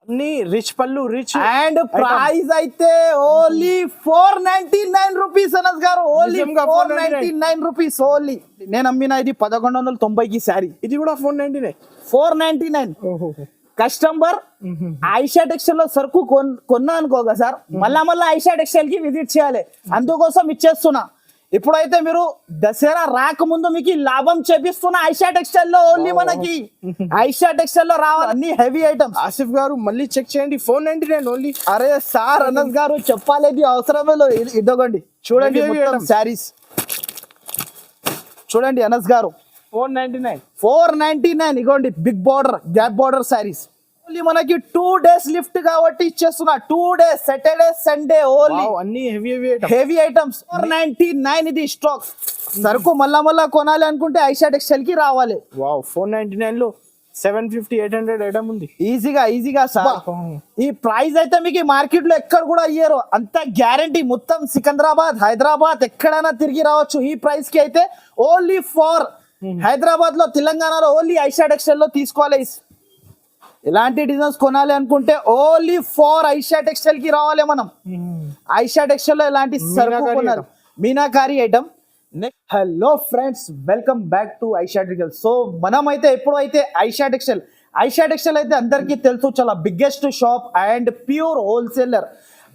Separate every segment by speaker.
Speaker 1: అన్ని రిచ్ పళ్ళు rich
Speaker 2: and price అయితే ఓన్లీ 499 రూపీస్ అనస్ గారు. Only 499 rupees only. నేను అమ్మిన ఇది 1190కి శారీ.
Speaker 1: ఇది కూడా 499.
Speaker 2: 499. కస్టమర్ ఐషా టెక్స్టైల్ లో సరుకు కొన్నా అనుకోగా సార్, మళ్ళా ఐషా టెక్స్టైల్ కి విజిట్ చేయాలి. అందుకోసం ఇచ్చేస్తున్నా. ఇప్పుడైతే మీరు దసరా రాకముందు మీకు లాభం చేపిస్తున్నా ఐషా టెక్స్టైల్ లో. ఓన్లీ మనకి ఐషా టెక్స్టైల్ లో రావాలి అన్ని హెవీ ఐటమ్స్.
Speaker 1: ఆసిఫ్ గారు మళ్ళీ చెక్ చేయండి, 499 ఓన్లీ.
Speaker 2: అరే సార్ అనస్ గారు చెప్పాలి అవసరమే లేదు. ఇదొకండి చూడండి శారీస్ చూడండి అనస్ గారు. 499 ఇగోండి big border gap border saris. Only మనకి 2 days లిఫ్ట్ కాబట్టి ఇచ్చేస్తున్నా. 2 days సాటర్డే సండే ఓన్లీ
Speaker 1: అన్ని
Speaker 2: హెవీ ఐటమ్స్. 499 ఇది స్టాక్. సరుకు మళ్ళా కొనాలి అనుకుంటే ఐషా టెక్స్టైల్ కి రావాలి.
Speaker 1: వావ్ 499 లో 750 800 ఐటమ్ ఉంది
Speaker 2: ఈజీగా సార్. ఈ ప్రైస్ అయితే మీకు మార్కెట్ లో ఎక్కడ కూడా ఇయ్యరు, అంత గ్యారంటీ. మొత్తం సికింద్రాబాద్ హైదరాబాద్ ఎక్కడైనా తిరిగి రావచ్చు. ఈ ప్రైస్ కి అయితే ఓన్లీ ఫర్ హైదరాబాద్ లో తెలంగాణలో ఓన్లీ ఐషా టెక్స్టైల్ లో తీసుకోవాలి. ఇలాంటి డిజైన్స్ కొనాలి అనుకుంటే ఓన్లీ ఫర్ ఐషా టెక్స్టైల్ కి రావాలి. మనం ఐషా టెక్స్టైల్ లో ఇలాంటి సరుకు కొనాలి. Meenakari item. Hello friends, welcome back to Aisha textile. So మనం అయితే ఎప్పుడైతే ఐషా టెక్స్టైల్ అయితే అందరికీ తెలుసు, చాలా biggest shop and pure wholesaler.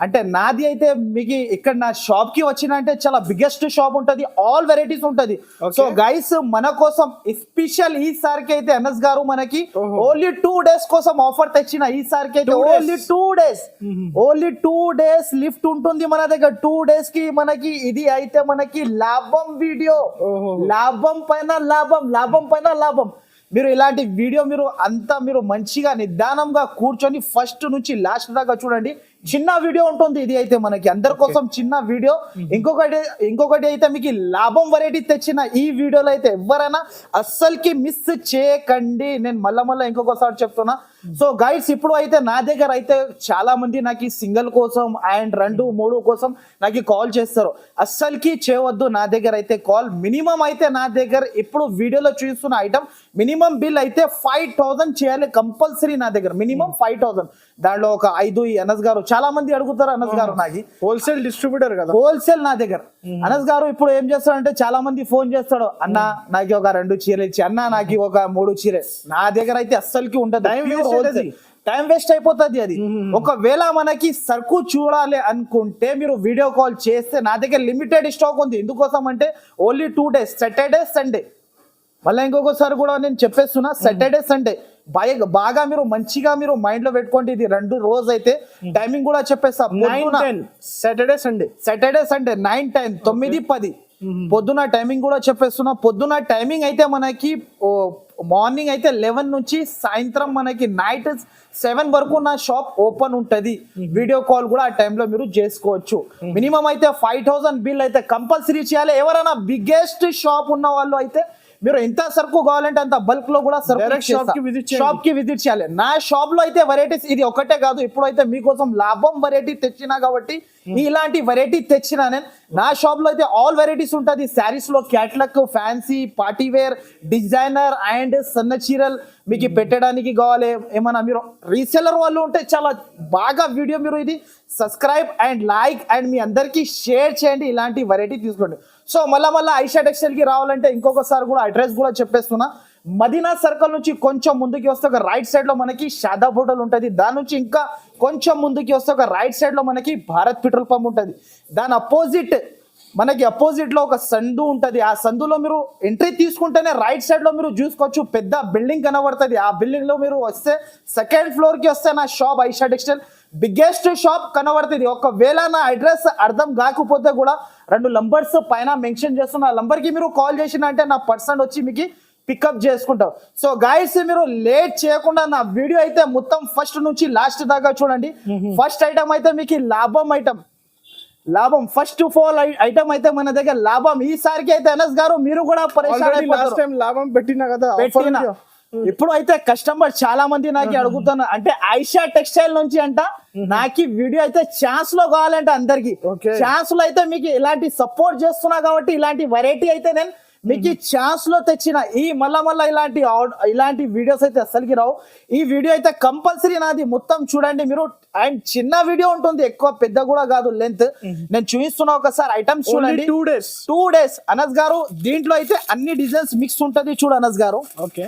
Speaker 2: అంటే నాది అయితే మీకు ఇక్కడ నా షాప్ కి వచ్చిన అంటే చాలా బిగ్గెస్ట్ షాప్ ఉంటది, ఆల్ వెరైటీస్ ఉంటది. సో గైస్ మన కోసం స్పెషల్ ఈసారికి అయితే అనస్ గారు మనకి ఓన్లీ 2 days కోసం ఆఫర్ తెచ్చిన. ఈసారికి అయితే ఓన్లీ 2 days లిఫ్ట్ ఉంటుంది మన దగ్గర. 2 days కి మనకి ఇది అయితే మనకి లాభం వీడియో. లాభం పైన లాభం. మీరు ఇలాంటి వీడియో మీరు మంచిగా నిదానంగా కూర్చొని ఫస్ట్ నుంచి లాస్ట్ దాకా చూడండి. చిన్న వీడియో ఉంటుంది ఇది అయితే మనకి అందరి కోసం చిన్న వీడియో. ఇంకొకటి అయితే మీకు లాభం వెరైటీ తెచ్చిన ఈ వీడియోలో అయితే ఎవరైనా అస్సలకి మిస్ చేయకండి. నేను మళ్ళా ఇంకొకసారి చెప్తున్నా. సో గైడ్స్ ఇప్పుడు అయితే నా దగ్గర అయితే చాలా మంది నాకు సింగిల్ కోసం అండ్ 2 3 కోసం నాకు కాల్ చేస్తారు. అస్సలకి చేయవద్దు నా దగ్గర అయితే కాల్. మినిమం అయితే నా దగ్గర ఇప్పుడు వీడియోలో చూస్తున్న ఐటమ్ మినిమం బిల్ అయితే 5000 చేయాలి కంపల్సరీ నా దగ్గర. మినిమం 5000. దాంట్లో ఒక 5 అనస్ గారు చాలా మంది అడుగుతారు. అనస్ గారు నాకు
Speaker 1: హోల్సేల్ డిస్ట్రిబ్యూటర్ కదా,
Speaker 2: హోల్సేల్ నా దగ్గర. అనస్ గారు ఇప్పుడు ఏం చేస్తాడంటే చాలా మంది ఫోన్ చేస్తాడు, అన్న నాకు ఒక 2 చీరలు ఇచ్చి, అన్న నాకు ఒక 3 చీరలు. నా దగ్గర అయితే అస్సలకి ఉండదు. టైం వేస్ట్ అయిపోతుంది అది. ఒకవేళ మనకి సరుకు చూడాలి అనుకుంటే మీరు వీడియో కాల్ చేస్తే నా దగ్గర లిమిటెడ్ స్టాక్ ఉంది. ఎందుకోసం అంటే ఓన్లీ 2 days సాటర్డే సండే. మళ్ళీ ఇంకొకసారి కూడా నేను చెప్పేస్తున్నా, సాటర్డే సండే బాగా మీరు మంచిగా మీరు మైండ్ లో పెట్టుకోండి. ఇది 2 రోజు అయితే టైమింగ్ కూడా చెప్పేస్తా.
Speaker 1: సాటర్డే
Speaker 2: సండే 9 10 9 10 పొద్దున టైమింగ్ కూడా చెప్పేస్తున్నా. పొద్దున టైమింగ్ అయితే మనకి మార్నింగ్ అయితే 11 నుంచి సాయంత్రం మనకి నైట్ 7 వరకు నా షాప్ ఓపెన్ ఉంటది. వీడియో కాల్ కూడా ఆ టైంలో మీరు చేసుకోవచ్చు. మినిమం అయితే 5000 బిల్ అయితే కంపల్సరీ చేయాలి. ఎవరైనా బిగ్గెస్ట్ షాప్ ఉన్న వాళ్ళు అయితే మీరు ఎంత సరుకు కావాలంటే అంత బల్క్ లో కూడా షాప్ కి విజిట్ చేయాలి. నా షాప్ లో అయితే వెరైటీస్ ఇది ఒకటే కాదు, ఇప్పుడు అయితే మీకోసం లాభం వెరైటీ తెచ్చినా కాబట్టి ఇలాంటి వెరైటీ తెచ్చినా నేను. నా షాప్ లో అయితే ఆల్ వెరైటీస్ ఉంటుంది. శారీస్ లో catalogue, fancy, party wear, designer and సన్న చీరలు మీకు పెట్టడానికి కావాలి. ఏమన్నా మీరు రీసెలర్ వాళ్ళు ఉంటే చాలా బాగా వీడియో మీరు ఇది సబ్స్క్రైబ్ అండ్ లైక్ అండ్ మీ అందరికి షేర్ చేయండి. ఇలాంటి వెరైటీ తీసుకోండి. సో మళ్ళా ఐషా టెక్స్టైల్ కి రావాలంటే ఇంకొకసారి కూడా అడ్రస్ కూడా చెప్పేస్తున్నా. మదీనా సర్కిల్ నుంచి కొంచెం ముందుకి వస్తే ఒక రైట్ సైడ్ లో మనకి షాదాబ్ హోటల్ ఉంటుంది. దాని నుంచి ఇంకా కొంచెం ముందుకి వస్తే ఒక రైట్ సైడ్ లో మనకి భారత్ పెట్రోల్ పంప్ ఉంటుంది. దాని అపోజిట్ లో ఒక సందు ఉంటది. ఆ సందులో మీరు ఎంట్రీ తీసుకుంటేనే రైట్ సైడ్ లో మీరు చూసుకోవచ్చు పెద్ద బిల్డింగ్ కనబడుతుంది. ఆ బిల్డింగ్ లో మీరు వస్తే 2nd floor కి వస్తే నా shop Aisha textile biggest shop కనబడుతుంది. ఒకవేళ నా అడ్రస్ అర్థం కాకపోతే కూడా 2 నంబర్స్ పైన మెన్షన్ చేస్తున్న నంబర్ కి మీరు కాల్ చేసిన అంటే నా పర్సన్ వచ్చి మీకు పికప్ చేసుకుంటాం. సో గైడ్స్ మీరు లేట్ చేయకుండా నా వీడియో అయితే మొత్తం ఫస్ట్ నుంచి లాస్ట్ దాకా చూడండి. ఫస్ట్ ఐటమ్ అయితే మీకు లాభం ఫస్ట్ ఆఫ్ ఆల్ ఐటమ్ అయితే మన దగ్గర లాభం. ఈసారికి అయితే అనస్ గారు మీరు కూడా
Speaker 1: లాభం పెట్టినా కదా.
Speaker 2: ఇప్పుడు అయితే కస్టమర్ చాలా మంది నాకు అడుగుతున్నారు, అంటే ఐషా టెక్స్టైల్ నుంచి అంట నాకు వీడియో అయితే ఛాన్స్ లో కావాలంటే అందరికి ఛాన్స్ లో అయితే మీకు ఇలాంటి సపోర్ట్ చేస్తున్నా కాబట్టి ఇలాంటి వెరైటీ అయితే నేను మీకు ఈ ఛాన్స్ లో తెచ్చిన ఈ మళ్ళా ఇలాంటి వీడియోస్ అయితే అస్సలకి రావు. ఈ వీడియో అయితే కంపల్సరీ నాది మొత్తం చూడండి మీరు. అండ్ చిన్న వీడియో ఉంటుంది, ఎక్కువ పెద్ద కూడా కాదు లెంత్. నేను చూపిస్తున్నా ఒకసారి ఐటమ్స్ చూడండి. 2 days అనస్ గారు. దీంట్లో అయితే అన్ని డిజైన్స్ మిక్స్ ఉంటది చూడు అనస్ గారు.
Speaker 1: ఓకే,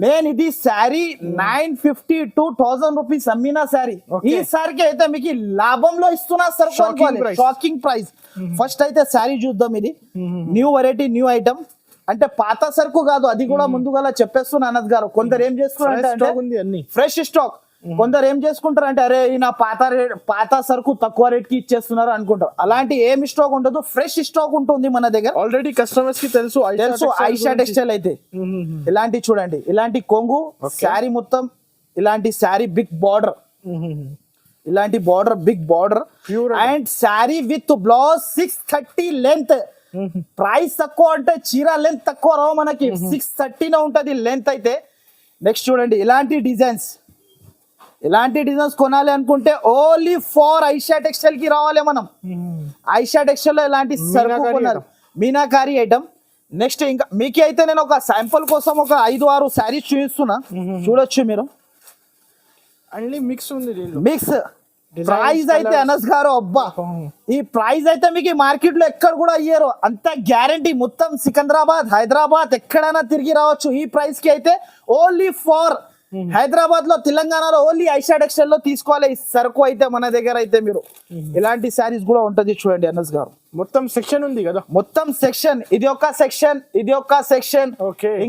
Speaker 2: నేను ఇది శారీ 950 to 1000 రూపీస్ అమ్మిన శారీ. ఈ సారికి అయితే మీకు లాభంలో ఇస్తున్నా సార్. Shocking price. ఫస్ట్ అయితే శారీ చూద్దాం. ఇది న్యూ వెరైటీ, న్యూ ఐటమ్. అంటే పాత సరుకు కాదు, అది కూడా ముందుగా చెప్పేస్తున్నా అనస్ గారు. కొందరు ఏం చేసుకున్నారు, ఫ్రెష్ స్టాక్. కొందరు ఏం చేసుకుంటారు అంటే అరే ఈ నా పాత సరుకు తక్కువ రేట్ కి ఇచ్చేస్తున్నారు అనుకుంటారు. అలాంటి ఏం స్టాక్ ఉండదు, ఫ్రెష్ స్టాక్ ఉంటుంది మన దగ్గర.
Speaker 1: ఆల్రెడీ కస్టమర్స్ కి తెలుసు
Speaker 2: ఐషా టెక్స్టైల్ అయితే. ఇలాంటి చూడండి, ఇలాంటి కొంగు శారీ మొత్తం, ఇలాంటి శారీ బిగ్ బార్డర్, ఇలాంటి border big border. And sari with blouse 630 length. Price తక్కువ అంటే చీర లెంత్ తక్కువ రావు మనకి, 630 ఉంటది లెంత్ అయితే. నెక్స్ట్ చూడండి, ఇలాంటి డిజైన్స్ కొనాలి అనుకుంటే ఓన్లీ ఫర్ ఐషా టెక్స్టైల్ కి రావాలి మనం. ఐషా టెక్స్టైల్ లో ఇలాంటి సరుకు కొనాలి, మీనాకారి ఐటమ్. నెక్స్ట్ ఇంకా మీకు అయితే నేను ఒక శాంపుల్ కోసం ఒక 5-6 శారీస్ చూపిస్తున్నా, చూడొచ్చు మీరు.
Speaker 1: అన్ని మిక్స్ ఉంది,
Speaker 2: మిక్స్. ప్రైస్ అయితే అనస్ గారు అబ్బా, ఈ ప్రైస్ అయితే మీకు మార్కెట్ లో ఎక్కడ కూడా ఇయ్యరు, అంత గ్యారంటీ. మొత్తం సికింద్రాబాద్, హైదరాబాద్ ఎక్కడైనా తిరిగి రావచ్చు. ఈ ప్రైస్ కి అయితే ఓన్లీ ఫర్ హైదరాబాద్ లో, తెలంగాణలో ఓన్లీ ఐషా టెక్స్టైల్ లో తీసుకోవాలి ఈ సరుకు అయితే మన దగ్గర అయితే. మీరు ఇలాంటి శారీస్ కూడా ఉంటది చూడండి అనస్ గారు.
Speaker 1: మొత్తం సెక్షన్ ఉంది కదా,
Speaker 2: మొత్తం సెక్షన్. ఇది ఒక సెక్షన్, ఇది ఒక సెక్షన్,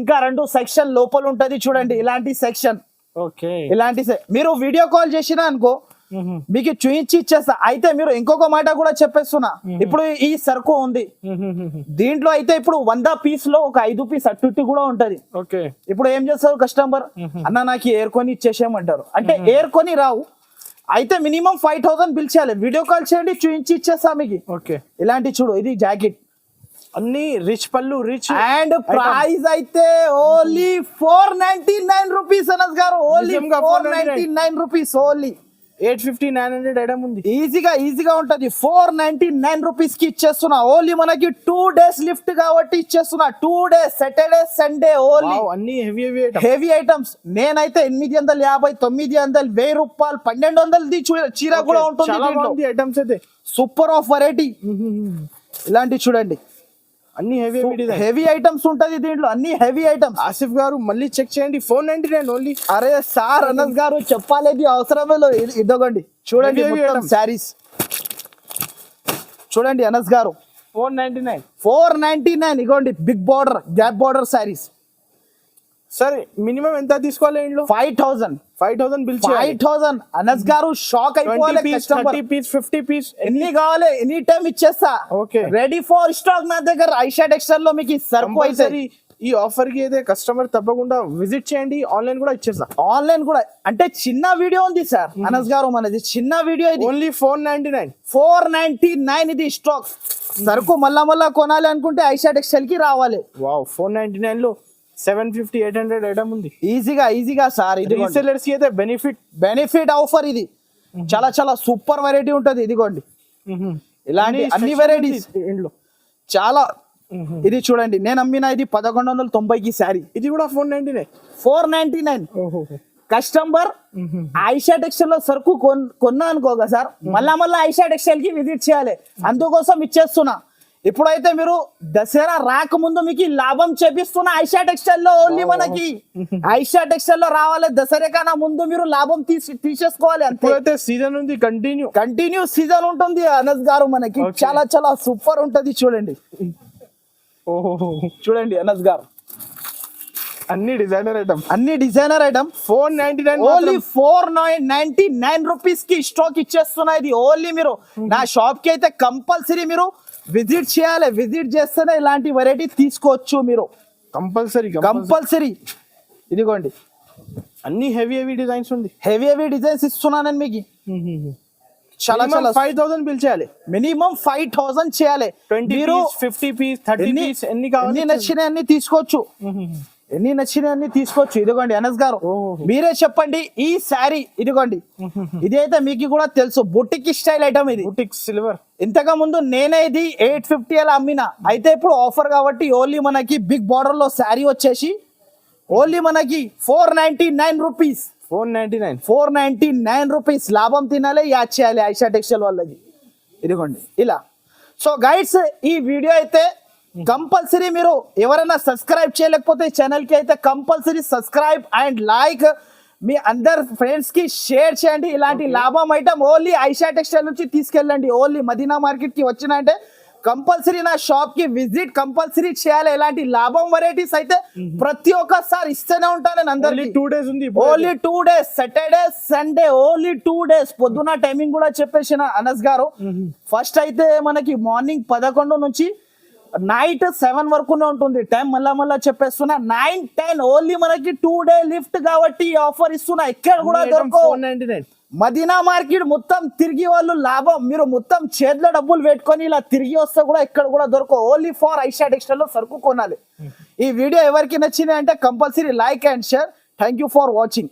Speaker 2: ఇంకా 2 సెక్షన్ లోపల ఉంటది చూడండి. ఇలాంటి సెక్షన్, ఇలాంటి మీరు వీడియో కాల్ చేసినా అనుకో మీకు చూయించి ఇచ్చేస్తా. అయితే మీరు ఇంకొక మాట కూడా చెప్పేస్తున్నా, ఇప్పుడు ఈ సరుకు ఉంది దీంట్లో అయితే ఇప్పుడు 100 పీస్ లో ఒక 5 పీస్ అటు ఇటు కూడా ఉంటది. ఇప్పుడు ఏం చేస్తారు కస్టమర్, అన్న నాకు ఎయిర్ కొని ఇచ్చేసేయమంటారు. అంటే ఎయిర్ కొని రావు, అయితే మినిమం 5000 బిల్ చేయాలి. వీడియో కాల్ చేయండి, చూయించి ఇచ్చేస్తా మీకు. ఇలాంటి చూడు, ఇది జాకెట్,
Speaker 1: అన్ని రిచ్ పళ్ళు, రిచ్.
Speaker 2: అండ్ ప్రైస్ అయితే ఓన్లీ 499 రూపీస్ అనస్ గారు. Only 499 rupees. ఓన్లీ
Speaker 1: 850-900 ఐటమ్ ఉంది.
Speaker 2: ఈజీగా ఉంటది. 499 రూపీస్ కి ఇచ్చేస్తున్నా. ఓన్లీ మనకి 2 days లిఫ్ట్ కాబట్టి ఇచ్చేస్తున్నా. 2 days, సాటర్డే సండే ఓన్లీ.
Speaker 1: అన్ని
Speaker 2: హెవీ ఐటమ్స్. నేనైతే 850, 900, 1000 రూపాయలు, 1200 చీర కూడా ఉంటుంది.
Speaker 1: ఐటమ్స్ అయితే
Speaker 2: సూపర్ ఆఫ్ వెరైటీ. ఇలాంటి చూడండి,
Speaker 1: అన్ని
Speaker 2: హెవీ ఐటమ్స్ ఉంటది దీంట్లో, అన్ని హెవీ ఐటమ్స్.
Speaker 1: ఆసిఫ్ గారు మళ్ళీ చెక్ చేయండి, 499 ఓన్లీ.
Speaker 2: అరే సార్ అనస్ గారు చెప్పాలి అవసరమే లేదు. ఇదొకండి చూడండి శారీస్ చూడండి అనస్ గారు. 499 ఇగోండి big border, gap border saris.
Speaker 1: సరే మినిమం ఎంత తీసుకోవాలి ఇంట్లో?
Speaker 2: 5000
Speaker 1: బిల్
Speaker 2: 5000. అనస్ గారు షాక్ అయిపోవాలి.
Speaker 1: 30 పీస్ 50 పీస్
Speaker 2: ఎన్ని కావాలి ఎనీ టైం ఇచ్చేస్తా. రెడీ ఫర్ స్టాక్ నా దగ్గర ఐషా టెక్స్టైల్ లో. మీకు సరుకు అయితే
Speaker 1: ఈ ఆఫర్ కి అయితే కస్టమర్ తప్పకుండా విజిట్ చేయండి. ఆన్లైన్ కూడా ఇచ్చేస్తా.
Speaker 2: ఆన్లైన్ కూడా అంటే చిన్న వీడియో ఉంది సార్ అనస్ గారు, మనది చిన్న వీడియో. ఇది
Speaker 1: ఓన్లీ
Speaker 2: 499 ఇది స్టాక్. సరుకు మళ్ళా కొనాలి అనుకుంటే ఐషా టెక్స్టైల్ కి రావాలి.
Speaker 1: వావ్, 499 లో 750-800 ఐటమ్ ఉంది.
Speaker 2: ఈజీగా సార్. ఇది
Speaker 1: రీసెల్లర్స్ కి అయితే
Speaker 2: బెనిఫిట్ ఆఫర్. ఇది చాలా సూపర్ వెరైటీ ఉంటది. ఇదిగోండి ఇలాంటి అన్ని వెరైటీస్ ఇంట్లో చాలా. ఇది చూడండి, నేను అమ్మిన ఇది 1190కి శారీ.
Speaker 1: ఇది కూడా
Speaker 2: 499. కస్టమర్ ఐషా టెక్స్టైల్ లో సరుకు కొన్నా అనుకోగా సార్, మళ్ళా ఐషా టెక్స్టైల్ కి విజిట్ చేయాలి. అందుకోసం ఇచ్చేస్తున్నా. ఇప్పుడైతే మీరు దసరా రాకముందు మీకు లాభం చేపిస్తున్నా ఐషా టెక్స్టైల్ లో. ఓన్లీ మనకి ఐషా టెక్స్టైల్ లో రావాలి. దసరా కన్నా ముందు మీరు లాభం తీసేసుకోవాలి.
Speaker 1: అంతే. సీజన్ ఉంది,
Speaker 2: కంటిన్యూ సీజన్ ఉంటుంది అనస్ గారు. మనకి చాలా సూపర్ ఉంటది. చూడండి అనస్ గారు,
Speaker 1: అన్ని డిజైనర్ ఐటమ్
Speaker 2: 499. ఓన్లీ 499 రూపీస్ కి స్టాక్ ఇచ్చేస్తున్నా. ఇది ఓన్లీ మీరు నా షాప్ కి అయితే కంపల్సరీ మీరు విజిట్ చేయాలి. విజిట్ చేస్తేనే ఇలాంటి వెరైటీ తీసుకోవచ్చు మీరు. కంపల్సరీ. ఇదిగోండి
Speaker 1: అన్ని హెవీ డిజైన్స్ ఉంది.
Speaker 2: హెవీ డిజైన్స్ ఇస్తున్నాను నేను మీకు. చాలా
Speaker 1: 5000 బిల్ చేయాలి.
Speaker 2: మినిమం 5000 చేయాలి.
Speaker 1: 20 పీస్ 50 పీస్ 30 పీస్ ఎన్ని కావాలి
Speaker 2: నచ్చినాయి అన్ని తీసుకోవచ్చు. ఎన్ని నచ్చినాయన్ని తీసుకోవచ్చు. ఇదిగోండి అనస్ గారు, మీరే చెప్పండి. ఈ శారీ ఇదిగోండి, ఇదైతే మీకు కూడా తెలుసు బుటిక్ స్టైల్ ఐటమ్ ఇది.
Speaker 1: Boutique silver.
Speaker 2: ఇంతకు ముందు నేనే ఇది 850 అలా అమ్మినా. అయితే ఇప్పుడు ఆఫర్ కాబట్టి ఓన్లీ మనకి బిగ్ బార్డర్ లో శారీ వచ్చేసి ఓన్లీ మనకి 499 రూపీస్.
Speaker 1: 499.
Speaker 2: 499 రూపీస్. లాభం తినాలి, యాడ్ చేయాలి ఐషా టెక్స్టైల్ వాళ్ళకి. ఇదిగోండి ఇలా. సో గైడ్స్, ఈ వీడియో అయితే కంపల్సరీ మీరు ఎవరైనా సబ్స్క్రైబ్ చేయలేకపోతే ఛానల్ కి అయితే కంపల్సరీ సబ్స్క్రైబ్ అండ్ లైక్ మీ అందరు ఫ్రెండ్స్ కి షేర్ చేయండి. ఇలాంటి లాభం ఐటమ్ ఓన్లీ ఐషా టెక్స్టైల్ నుంచి తీసుకెళ్ళండి. ఓన్లీ మదీనా మార్కెట్ కి వచ్చినంటే కంపల్సరీ నా షాప్ కి విజిట్ కంపల్సరీ చేయాలి. ఇలాంటి లాభం వెరైటీస్ అయితే ప్రతి ఒక్కసారి ఇస్తూనే ఉంటాను నేను అందరికి.
Speaker 1: 2 days ఉంది.
Speaker 2: Only 2 days, Saturday Sunday, only 2 days. పొద్దున టైమింగ్ కూడా చెప్పేసిన అనస్ గారు. ఫస్ట్ అయితే మనకి మార్నింగ్ 11 నుంచి నైట్ 7 వరకునే ఉంటుంది టైం. మళ్ళా చెప్పేస్తున్నా 9-10 ఓన్లీ మనకి 2 day లిఫ్ట్ కాబట్టి ఈ ఆఫర్ ఇస్తున్నా. ఎక్కడ కూడా దొరకవు.
Speaker 1: 499.
Speaker 2: మదీనా మార్కెట్ మొత్తం తిరిగి వాళ్ళు లాభం, మీరు మొత్తం చేతిలో డబ్బులు పెట్టుకొని ఇలా తిరిగి వస్తే కూడా ఎక్కడ కూడా దొరకవు. ఓన్లీ ఫర్ ఐషా టెక్స్టైల్ లో సరుకు కొనాలి. ఈ వీడియో ఎవరికి నచ్చింది అంటే compulsory like and share. Thank you for watching.